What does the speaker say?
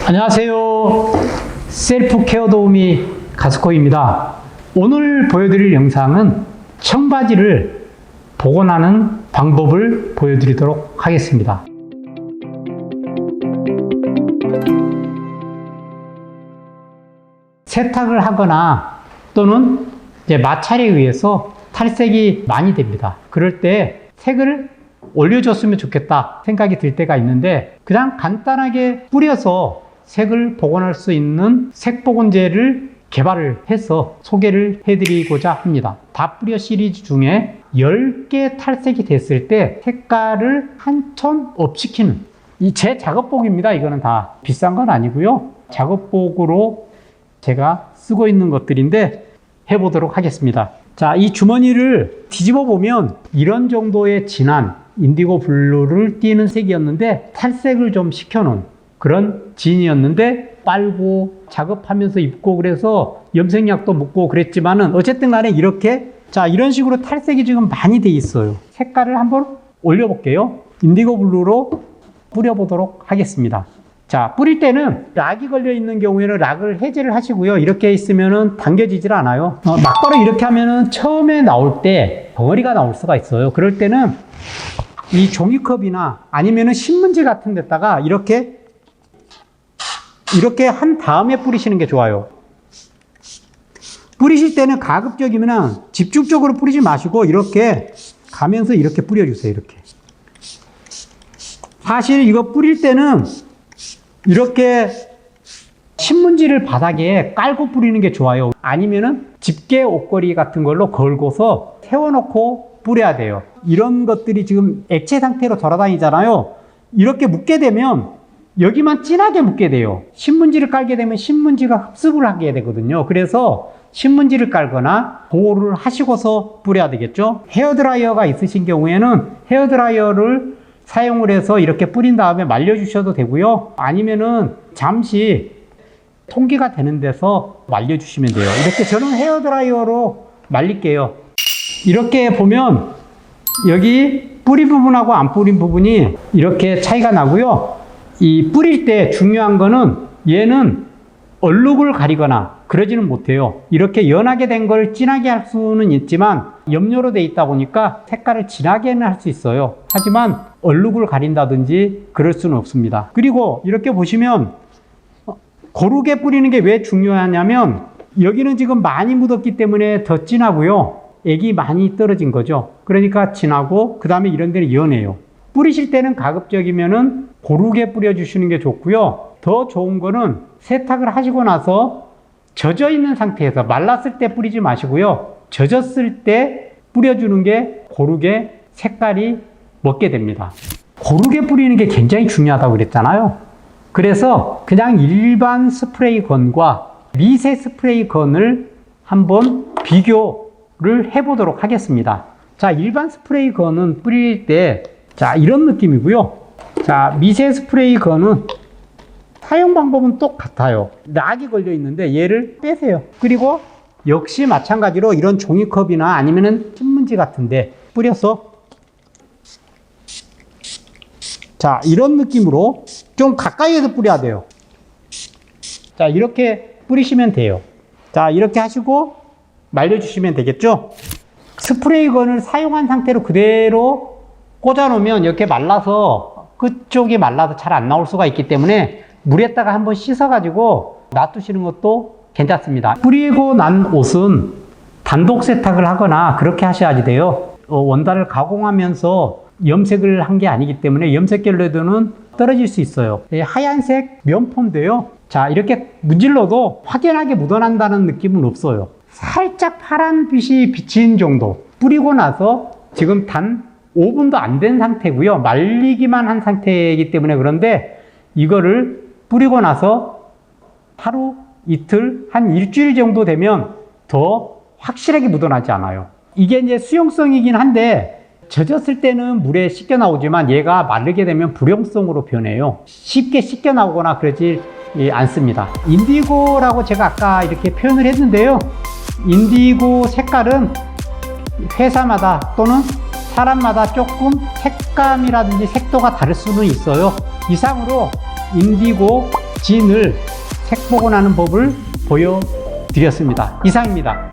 안녕하세요. 셀프 케어 도우미 가스코입니다. 오늘 보여드릴 영상은 청바지를 복원하는 방법을 보여드리도록 하겠습니다. 세탁을 하거나 또는 마찰에 의해서 탈색이 많이 됩니다. 그럴 때 색을 올려줬으면 좋겠다 생각이 들 때가 있는데, 그냥 간단하게 뿌려서 색을 복원할 수 있는 색복원제를 개발을 해서 소개를 해드리고자 합니다. 다 뿌려 시리즈 중에 10개 탈색이 됐을 때 색깔을 한 톤 업시키는 제 작업복입니다. 이거는 다 비싼 건 아니고요. 작업복으로 제가 쓰고 있는 것들인데 해보도록 하겠습니다. 자, 이 주머니를 뒤집어 보면 이런 정도의 진한 인디고 블루를 띠는 색이었는데 탈색을 좀 시켜놓은 그런 진이었는데, 빨고 작업하면서 입고 그래서 염색약도 묻고 그랬지만은 어쨌든 간에 이렇게, 자, 이런 식으로 탈색이 지금 많이 돼 있어요. 색깔을 한번 올려볼게요. 인디고 블루로 뿌려보도록 하겠습니다. 자, 뿌릴 때는 락이 걸려 있는 경우에는 락을 해제를 하시고요. 이렇게 있으면은 당겨지질 않아요. 막바로 이렇게 하면은 처음에 나올 때 덩어리가 나올 수가 있어요. 그럴 때는 이 종이컵이나 아니면은 신문지 같은 데다가 이렇게 한 다음에 뿌리시는 게 좋아요. 뿌리실 때는 가급적이면 집중적으로 뿌리지 마시고 이렇게 가면서 이렇게 뿌려주세요. 이렇게. 사실 이거 뿌릴 때는 이렇게 신문지를 바닥에 깔고 뿌리는 게 좋아요. 아니면은 집게 옷걸이 같은 걸로 걸고서 세워놓고 뿌려야 돼요. 이런 것들이 지금 액체 상태로 돌아다니잖아요. 이렇게 묻게 되면 여기만 진하게 묻게 돼요. 신문지를 깔게 되면 신문지가 흡수를 하게 되거든요. 그래서 신문지를 깔거나 보호를 하시고서 뿌려야 되겠죠. 헤어드라이어가 있으신 경우에는 헤어드라이어를 사용을 해서 이렇게 뿌린 다음에 말려주셔도 되고요. 아니면은 잠시 통기가 되는 데서 말려주시면 돼요. 이렇게 저는 헤어드라이어로 말릴게요. 이렇게 보면 여기 뿌린 부분하고 안 뿌린 부분이 이렇게 차이가 나고요. 이 뿌릴 때 중요한 거는 얘는 얼룩을 가리거나 그러지는 못해요. 이렇게 연하게 된 걸 진하게 할 수는 있지만 염료로 돼 있다 보니까 색깔을 진하게는 할 수 있어요. 하지만 얼룩을 가린다든지 그럴 수는 없습니다. 그리고 이렇게 보시면 고르게 뿌리는 게 왜 중요하냐면, 여기는 지금 많이 묻었기 때문에 더 진하고요. 액이 많이 떨어진 거죠. 그러니까 진하고, 그 다음에 이런 데는 연해요. 뿌리실 때는 가급적이면은 고르게 뿌려주시는 게 좋고요. 더 좋은 거는 세탁을 하시고 나서 젖어 있는 상태에서, 말랐을 때 뿌리지 마시고요. 젖었을 때 뿌려주는 게 고르게 색깔이 먹게 됩니다. 고르게 뿌리는 게 굉장히 중요하다고 그랬잖아요. 그래서 그냥 일반 스프레이 건과 미세 스프레이 건을 한번 비교를 해보도록 하겠습니다. 자, 일반 스프레이 건은 뿌릴 때 자, 이런 느낌이고요. 자, 미세 스프레이 건은 사용 방법은 똑같아요. 락이 걸려 있는데 얘를 빼세요. 그리고 역시 마찬가지로 이런 종이컵이나 아니면은 신문지 같은데 뿌려서, 자, 이런 느낌으로 좀 가까이에서 뿌려야 돼요. 자, 이렇게 뿌리시면 돼요. 자, 이렇게 하시고 말려주시면 되겠죠? 스프레이건을 사용한 상태로 그대로 꽂아 놓으면 이렇게 말라서, 그쪽이 말라서 잘 안 나올 수가 있기 때문에 물에다가 한번 씻어 가지고 놔두시는 것도 괜찮습니다. 뿌리고 난 옷은 단독 세탁을 하거나 그렇게 하셔야지 돼요. 원단을 가공하면서 염색을 한 게 아니기 때문에 염색 결로도는 떨어질 수 있어요. 하얀색 면포인데요. 자, 이렇게 문질러도 확연하게 묻어난다는 느낌은 없어요. 살짝 파란빛이 비친 정도. 뿌리고 나서 지금 단 5분도 안 된 상태고요. 말리기만 한 상태이기 때문에 그런데, 이거를 뿌리고 나서 하루, 이틀, 한 일주일 정도 되면 더 확실하게 묻어나지 않아요. 이게 이제 수용성이긴 한데, 젖었을 때는 물에 씻겨 나오지만 얘가 마르게 되면 불용성으로 변해요. 쉽게 씻겨 나오거나 그러지 않습니다. 인디고라고 제가 아까 이렇게 표현을 했는데요. 인디고 색깔은 회사마다 또는 사람마다 조금 색감이라든지 색도가 다를 수는 있어요. 이상으로 인디고 진을 색복원하는 법을 보여드렸습니다. 이상입니다.